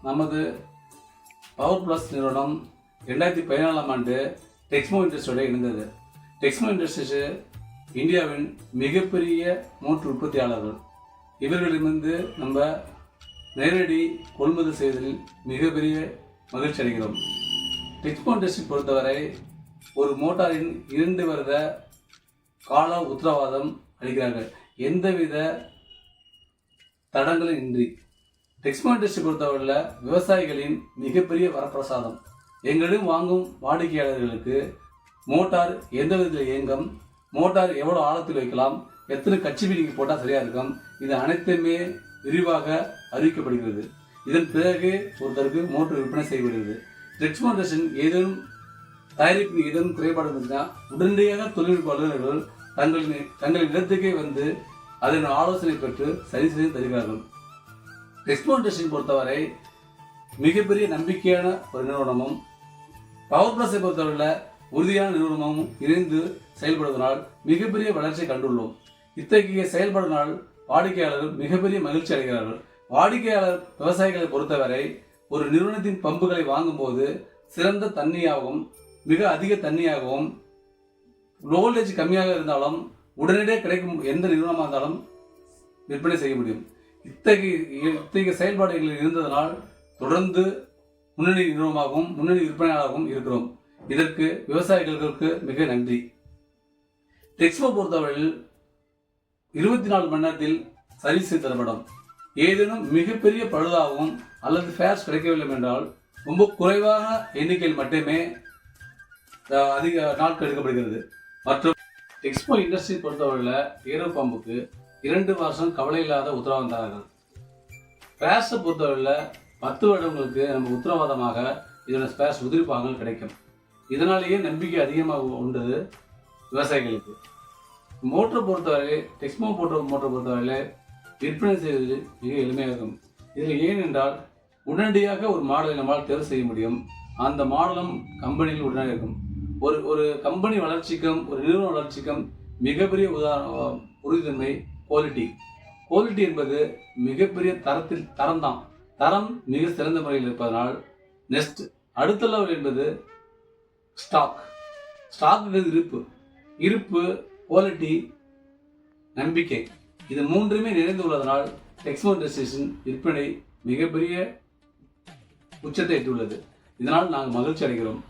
நமது power plus நிறுவனம் 2014ஆம் ஆண்டு டெக்ஸ்மோ இண்டஸ்ட்ரியோட இணைந்தது. டெக்ஸ்மோ இண்டஸ்ட்ரீஸ் இந்தியாவின் மிகப்பெரிய மோட்டார் உற்பத்தியாளர்கள். இவர்களிடமிருந்து நம்ம நேரடி கொள்முதல் செய்வதில் மிகப்பெரிய மகிழ்ச்சி அடைகிறோம். டெக்ஸ்மோ இண்டஸ்ட்ரி பொறுத்தவரை ஒரு மோட்டாரின் 2 வருட கால உத்தரவாதம் அளிக்கிறார்கள், எந்தவித தடங்களும் இன்றி. டெக்ஸ்மோ இண்டஸ்ட்ரி பொறுத்தவரையில் விவசாயிகளின் மிகப்பெரிய வரப்பிரசாதம். எங்களிடம் வாங்கும் வாடிக்கையாளர்களுக்கு மோட்டார் எந்த விதத்தில் இயங்கும், மோட்டார் எவ்வளோ ஆழத்தில் வைக்கலாம், எத்தனை கட்சி நீங்கள் போட்டால் சரியாக இருக்கும், இது அனைத்துமே விரிவாக அறிவிக்கப்படுகிறது. இதன் பிறகு ஒருத்தருக்கு மோட்டார் விற்பனை செய்யப்படுகிறது. டெக்ஸ்மோ இண்டஸ்ட்ரி ஏதேனும் தயாரிப்பு ஏதேனும் குறைபாடு இருந்துச்சுன்னா உடனடியாக தொழில்நுட்ப வல்லுநர்கள் தங்களின் இடத்துக்கே வந்து அதன் ஆலோசனை பெற்று சரி செய்து தருகிறார்கள். டெக்ஸ்மோ இண்டஸ்ட்ரி பொறுத்தவரை மிகப்பெரிய நம்பிக்கையான ஒரு நிறுவனமும் பவர் பிளஸை பொறுத்தவரையில் உறுதியான நிறுவனமும் இணைந்து செயல்படுவதனால் மிகப்பெரிய வளர்ச்சியை கண்டுள்ளோம். இத்தகைய செயல்படுவதனால் வாடிக்கையாளர்கள் மிகப்பெரிய மகிழ்ச்சி அடைகிறார்கள். வாடிக்கையாளர் விவசாயிகளை பொறுத்தவரை ஒரு நிறுவனத்தின் பம்புகளை வாங்கும்போது சிறந்த தண்ணியாகவும் மிக அதிக தண்ணியாகவும் வோல்டேஜ் கம்மியாக இருந்தாலும் உடனடியாக கிடைக்கும் எந்த நிறுவனமாக இருந்தாலும் விற்பனை செய்ய முடியும். இத்தகைய செயல்பாடுகள் இருந்ததனால் தொடர்ந்து முன்னணி நிறுவனமாகவும் முன்னணி விற்பனையாளராகவும் இருக்கிறோம். இதற்கு விவசாயிகளுக்கு மிக நன்றி. டெக்ஸ்மோ பொறுத்தவரையில் 24 மணி நேரத்தில் சர்வீஸ் செய்து தரப்படும். ஏதேனும் மிகப்பெரிய பழுதாகவும் அல்லது ஃபேர்ஸ் கிடைக்கவில்லை என்றால் ரொம்ப குறைவான எண்ணிக்கையில் மட்டுமே அதிக நாட்கள் எடுக்கப்படுகிறது. மற்றும் டெக்ஸ்மோ இண்டஸ்ட்ரி பொறுத்தவரையில் ஏரோ பம்புக்கு 2 வருஷம் கவலை இல்லாத உத்தரவாதம் தரார்கள். ஸ்பேர்ஸை பொறுத்தவரையில் 10 வருடங்களுக்கு நம்ம உத்தரவாதமாக இதோட ஸ்பேர்ஸ் உதிரிப்பாகங்கள் கிடைக்கும். இதனாலேயே நம்பிக்கை அதிகமாக உண்டது விவசாயிகளுக்கு. மோட்டரை பொறுத்தவரை டெக்ஸ்மோ மோட்டரை பொறுத்தவரையில் விற்பனை செய்வது மிக எளிமையாக இருக்கும். இதில் ஏனென்றால் உடனடியாக ஒரு மாடலை நம்மால் தேர்வு செய்ய முடியும். அந்த மாடலும் கம்பெனியில் உடனடியாக இருக்கும். ஒரு கம்பெனி வளர்ச்சிக்கும் ஒரு நிறுவன வளர்ச்சிக்கும் மிகப்பெரிய உறுதித்தன்மை குவாலிட்டி என்பது மிகப்பெரிய தரம் தரம் மிக சிறந்த முறையில் இருப்பதனால் நெக்ஸ்ட் அடுத்த லெவல் என்பது ஸ்டாக் இருப்பு குவாலிட்டி நம்பிக்கை, இது மூன்றுமே நிறைந்து உள்ளதனால் டெக்ஸ்மோ இண்டஸ்ட்ரீஸின் விற்பனை மிகப்பெரிய உச்சத்தை எட்டியுள்ளது. இதனால் நாங்கள் மகிழ்ச்சி அடைகிறோம்.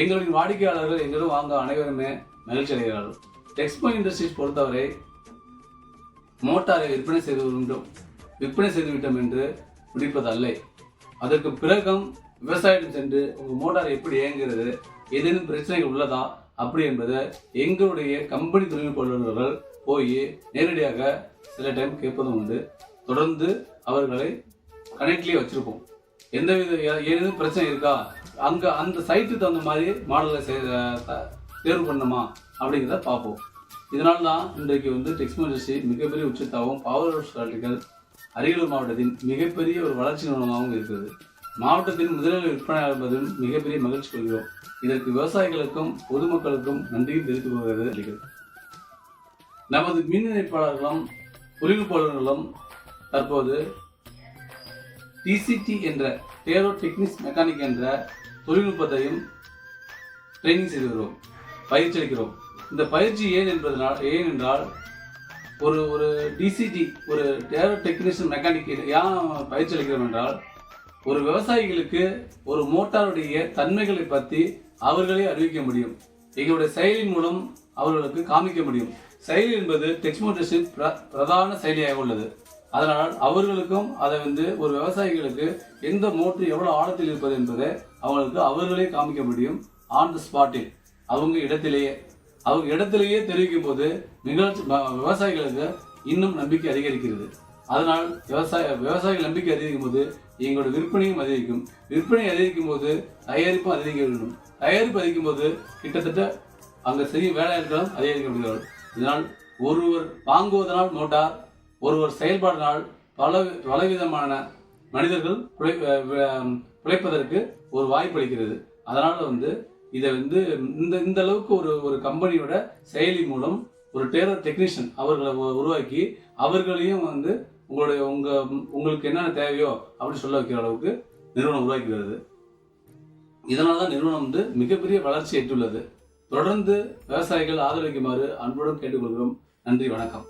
எங்களின் வாடிக்கையாளர்கள் எங்களும் வாங்க அனைவருமே மகிழ்ச்சி அடைகிறார்கள். டெக்ஸ்மோ இண்டஸ்ட்ரீஸ் பொறுத்தவரை மோட்டாரை விற்பனை செய்துவிட்டோம் என்று முடிப்பதல்ல. அதற்கு பிறகும் விவசாயிடம் சென்று உங்கள் மோட்டார் எப்படி இயங்குகிறது, ஏதேனும் பிரச்சனைகள் உள்ளதா அப்படி என்பதை எங்களுடைய கம்பெனி தொழில்நுட்ப வல்லுநர்கள் போய் நேரடியாக சில டைம் கேட்பதும் உண்டு. தொடர்ந்து அவர்களை கனெக்ட்லேயே வச்சுருப்போம். எந்தவித ஏதேனும் பிரச்சனை இருக்கா, அங்கே அந்த சைட்டுக்கு தகுந்த மாதிரி மாடலை தேர்வு பண்ணணுமா அப்படிங்கிறத பார்ப்போம். இதனால தான் இன்றைக்கு டெக்ஸ்மோ இண்டஸ்ட்ரி மிகப்பெரிய உச்சத்தாகவும் பவர் ஹவுஸ் கார்டுகள் அரியலூர் மாவட்டத்தின் மிகப்பெரிய ஒரு வளர்ச்சி நிறுவனமாகவும் இருக்கிறது. மாவட்டத்தின் முதலில் விற்பனை என்பதும் மிகப்பெரிய மகிழ்ச்சி கொள்கிறோம். இதற்கு விவசாயிகளுக்கும் பொதுமக்களுக்கும் நன்றியும் தெரிவித்துக் கொள்கிறது. நமது மின் இணைப்பாளர்களும் தொழில்நுட்ப வல்லுநர்களும் தற்போது டிசிடி என்ற டேரோ டெக்னிக்ஸ் மெக்கானிக் என்ற தொழில்நுட்பத்தையும் ட்ரைனிங் செய்து வருகிறோம், பயிற்சி அளிக்கிறோம். இந்த பயிற்சி ஏனென்றால் ஒரு டிசிடி ஒரு டேரோ டெக்னீஷியன் மெக்கானிக் ஏன் பயிற்சி அளிக்கிறோம் என்றால் ஒரு விவசாயிகளுக்கு ஒரு மோட்டாருடைய தன்மைகளை பற்றி அவர்களே அறிவிக்க முடியும். எங்களுடைய செயலின் மூலம் அவர்களுக்கு காமிக்க முடியும். செயலி என்பது டெக்ஸ்மோ இண்டஸ்ட்ரி பிரதான செயலியாக உள்ளது. அதனால் அவர்களுக்கும் அதை ஒரு விவசாயிகளுக்கு எந்த மோட்டர் எவ்வளோ ஆழத்தில் இருப்பது என்பதை அவர்களே காமிக்க முடியும். ஆன் த ஸ்பாட்டில் அவங்க இடத்திலேயே தெரிவிக்கும் போது விவசாயிகளுக்கு இன்னும் நம்பிக்கை அதிகரிக்கிறது. அதனால் விவசாயிகள் நம்பிக்கை அதிகரிக்கும் போது எங்களோட விற்பனையும் அதிகரிக்கும். விற்பனை அதிகரிக்கும் போது தயாரிப்பும் அதிகரிக்க வேண்டும். தயாரிப்பு அதிகரிக்கும் போது கிட்டத்தட்ட அங்கே செய்யும் வேலையாட்களும் அதிகரிக்கப்படுகிறார்கள். இதனால் ஒருவர் வாங்குவதனால் மோட்டார், ஒருவர் செயல்பாடினால் பலவிதமான மனிதர்கள் பிழைப்பதற்கு ஒரு வாய்ப்பு அளிக்கிறது. அதனால் இதை இந்த அளவுக்கு ஒரு கம்பெனியோட செயலி மூலம் ஒரு டேரர் டெக்னீஷியன் அவர்களை உருவாக்கி அவர்களையும் உங்களுக்கு என்னென்ன தேவையோ அப்படின்னு சொல்ல வைக்கிற அளவுக்கு நிறுவனம் உருவாக்கி வருது. இதனால தான் நிறுவனம் மிகப்பெரிய வளர்ச்சி எட்டுள்ளது. தொடர்ந்து விவசாயிகள் ஆதரவிக்குமாறு அன்புடன் கேட்டுக்கொள்கிறோம். நன்றி, வணக்கம்.